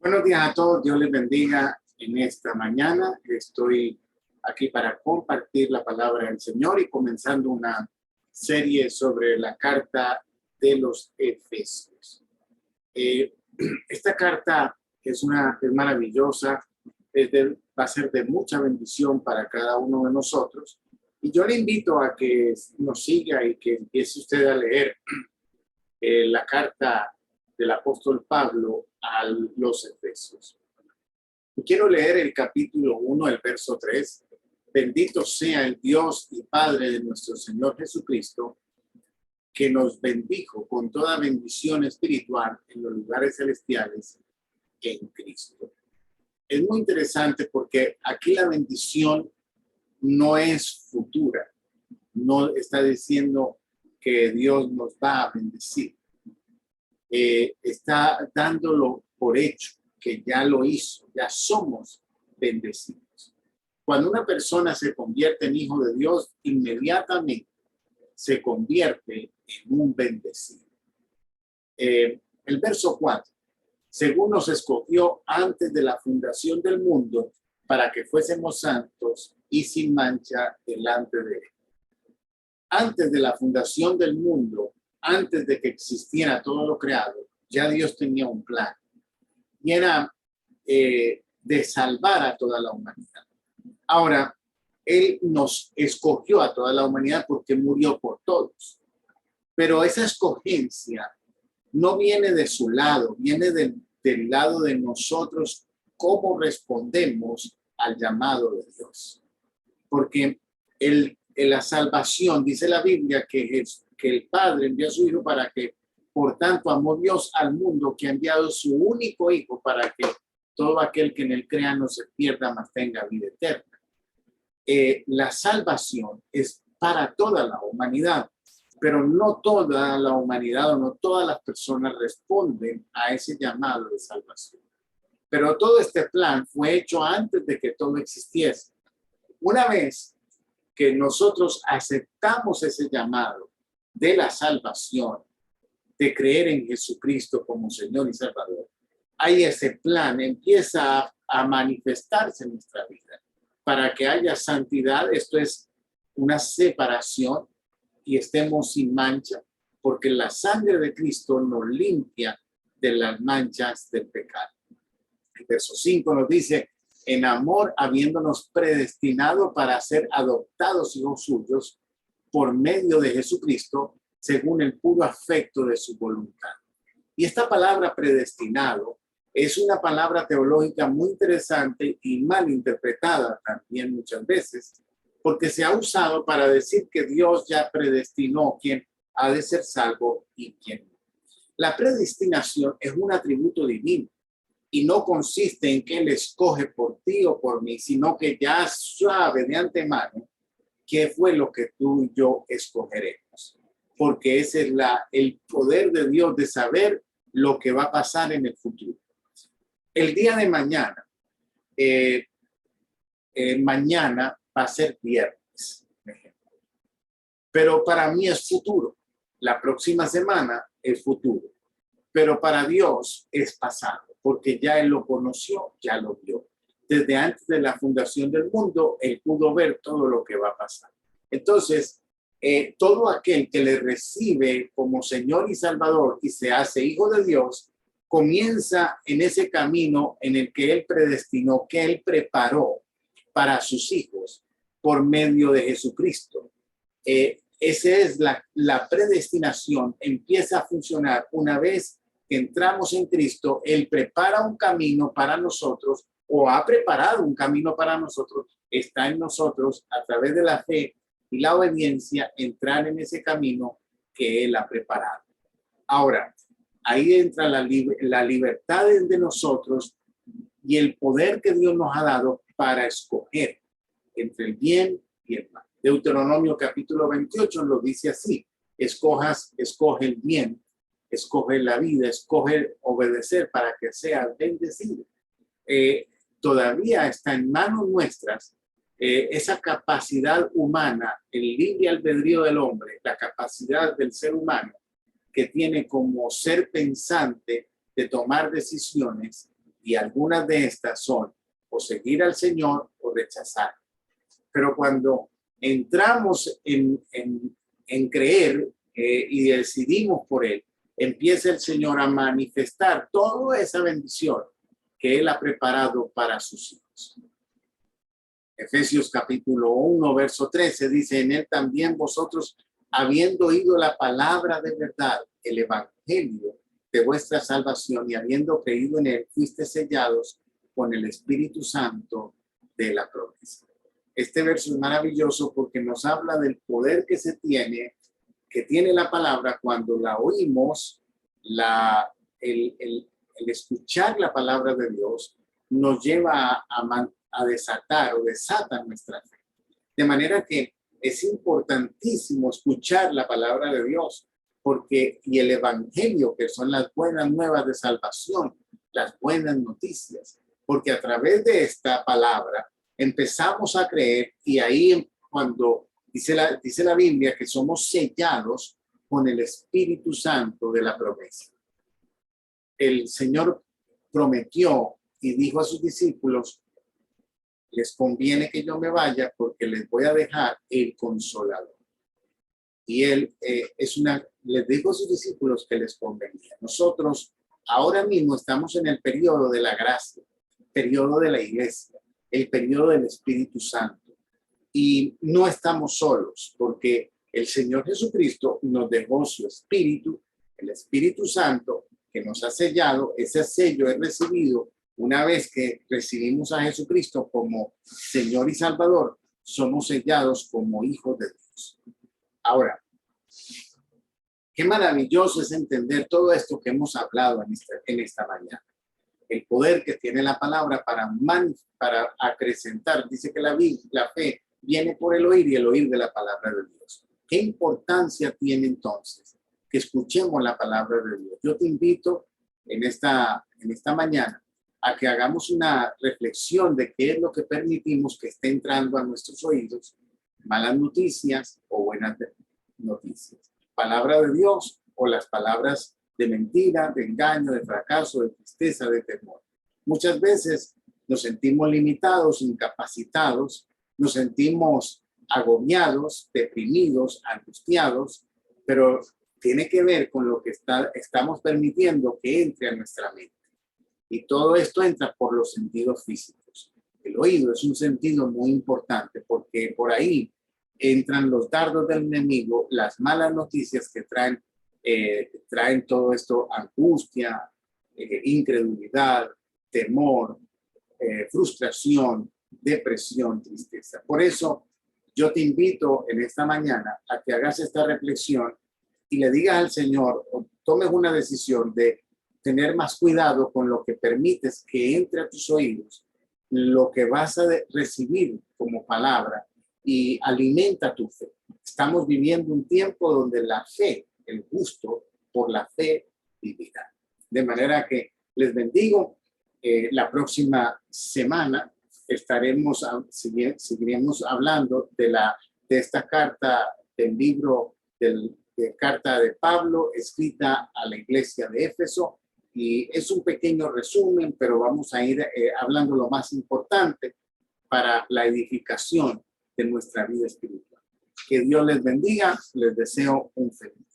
Buenos días a todos, Dios les bendiga en esta mañana. Estoy aquí para compartir la palabra del Señor y comenzando una serie sobre la carta de los Efesios. Esta carta es maravillosa, va a ser de mucha bendición para cada uno de nosotros. Y yo le invito a que nos siga y que empiece usted a leer la carta del apóstol Pablo a los Efesios. Quiero leer el capítulo 1, el verso 3. Bendito sea el Dios y Padre de nuestro Señor Jesucristo, que nos bendijo con toda bendición espiritual en los lugares celestiales en Cristo. Es muy interesante porque aquí la bendición no es futura. No está diciendo que Dios nos va a bendecir. Está dándolo por hecho, que ya lo hizo, ya somos bendecidos. Cuando una persona se convierte en hijo de Dios, inmediatamente se convierte en un bendecido. El verso 4, según nos escogió antes de la fundación del mundo, para que fuésemos santos y sin mancha delante de él. Antes de la fundación del mundo, antes de que existiera todo lo creado, ya Dios tenía un plan. Y era de salvar a toda la humanidad. Ahora, Él nos escogió a toda la humanidad porque murió por todos. Pero esa escogencia no viene de su lado, viene del lado de nosotros, cómo respondemos al llamado de Dios. Porque la salvación, dice la Biblia, que el Padre envió a su Hijo para que, por tanto, amó Dios al mundo, que ha enviado su único Hijo para que todo aquel que en él crea no se pierda, mas tenga vida eterna. La salvación es para toda la humanidad, pero no toda la humanidad o no todas las personas responden a ese llamado de salvación. Pero todo este plan fue hecho antes de que todo existiese. Una vez que nosotros aceptamos ese llamado de la salvación, de creer en Jesucristo como Señor y Salvador, ahí ese plan empieza a manifestarse en nuestra vida para que haya santidad. Esto es una separación y estemos sin mancha, porque la sangre de Cristo nos limpia de las manchas del pecado. El verso 5 nos dice: en amor, habiéndonos predestinado para ser adoptados hijos suyos por medio de Jesucristo, según el puro afecto de su voluntad. Y esta palabra predestinado es una palabra teológica muy interesante y mal interpretada también muchas veces, porque se ha usado para decir que Dios ya predestinó quién ha de ser salvo y quién no. La predestinación es un atributo divino y no consiste en que Él escoge por ti o por mí, sino que ya sabe de antemano qué fue lo que tú y yo escogeremos. Porque ese es el poder de Dios de saber lo que va a pasar en el futuro. El día de mañana, mañana va a ser viernes, por ejemplo. Pero para mí es futuro. La próxima semana es futuro. Pero para Dios es pasado, porque ya Él lo conoció, ya lo vio. Desde antes de la fundación del mundo, Él pudo ver todo lo que va a pasar. Entonces, todo aquel que le recibe como Señor y Salvador y se hace hijo de Dios, comienza en ese camino en el que Él predestinó, que Él preparó para sus hijos por medio de Jesucristo. Esa es la predestinación, empieza a funcionar una vez que entramos en Cristo. Él prepara un camino para nosotros, o ha preparado un camino para nosotros, está en nosotros a través de la fe y la obediencia, entrar en ese camino que Él ha preparado. Ahora, ahí entra la libertad de nosotros y el poder que Dios nos ha dado para escoger entre el bien y el mal. Deuteronomio capítulo 28 lo dice así: escoge el bien, escoge la vida, escoge obedecer para que seas bendecido. Todavía está en manos nuestras esa capacidad humana, el libre albedrío del hombre, la capacidad del ser humano que tiene como ser pensante de tomar decisiones Y algunas de estas son o seguir al Señor o rechazar. Pero cuando entramos en creer y decidimos por Él, empieza el Señor a manifestar toda esa bendición que Él ha preparado para sus hijos. Efesios capítulo 1, verso 13 dice, en Él también vosotros, habiendo oído la palabra de verdad, el evangelio de vuestra salvación, y habiendo creído en Él, fuiste sellados con el Espíritu Santo de la promesa. Este verso es maravilloso porque nos habla del poder que tiene la palabra cuando la oímos, el escuchar la palabra de Dios nos lleva a desatar o desata nuestra fe. De manera que es importantísimo escuchar la palabra de Dios y el evangelio, que son las buenas nuevas de salvación, las buenas noticias, porque a través de esta palabra empezamos a creer y ahí cuando dice la Biblia que somos sellados con el Espíritu Santo de la promesa. El Señor prometió y dijo a sus discípulos, les conviene que yo me vaya porque les voy a dejar el Consolador. Y Él les dijo a sus discípulos que les convenía. Nosotros ahora mismo estamos en el periodo de la gracia, el periodo de la iglesia, el periodo del Espíritu Santo. Y no estamos solos porque el Señor Jesucristo nos dejó su Espíritu, el Espíritu Santo, que nos ha sellado. Ese sello es recibido una vez que recibimos a Jesucristo como Señor y Salvador, somos sellados como hijos de Dios. Ahora, qué maravilloso es entender todo esto que hemos hablado en esta mañana. El poder que tiene la palabra para acrecentar. Dice que la fe viene por el oír y el oír de la palabra de Dios. ¿Qué importancia tiene entonces que escuchemos la palabra de Dios? Yo te invito en esta mañana a que hagamos una reflexión de qué es lo que permitimos que esté entrando a nuestros oídos, malas noticias o buenas noticias. Palabra de Dios o las palabras de mentira, de engaño, de fracaso, de tristeza, de temor. Muchas veces nos sentimos limitados, incapacitados, nos sentimos agobiados, deprimidos, angustiados, pero tiene que ver con lo que estamos permitiendo que entre a nuestra mente. Y todo esto entra por los sentidos físicos. El oído es un sentido muy importante porque por ahí entran los dardos del enemigo, las malas noticias que traen todo esto, angustia, incredulidad, temor, frustración, depresión, tristeza. Por eso yo te invito en esta mañana a que hagas esta reflexión y le digas al Señor, o tomes una decisión de tener más cuidado con lo que permites que entre a tus oídos, lo que vas a recibir como palabra y alimenta tu fe. Estamos viviendo un tiempo donde la fe, el gusto por la fe vivirá. De manera que les bendigo. La próxima semana seguiremos hablando de esta carta del libro de carta de Pablo escrita a la iglesia de Éfeso. Y es un pequeño resumen, pero vamos a ir hablando lo más importante para la edificación de nuestra vida espiritual. Que Dios les bendiga. Les deseo un feliz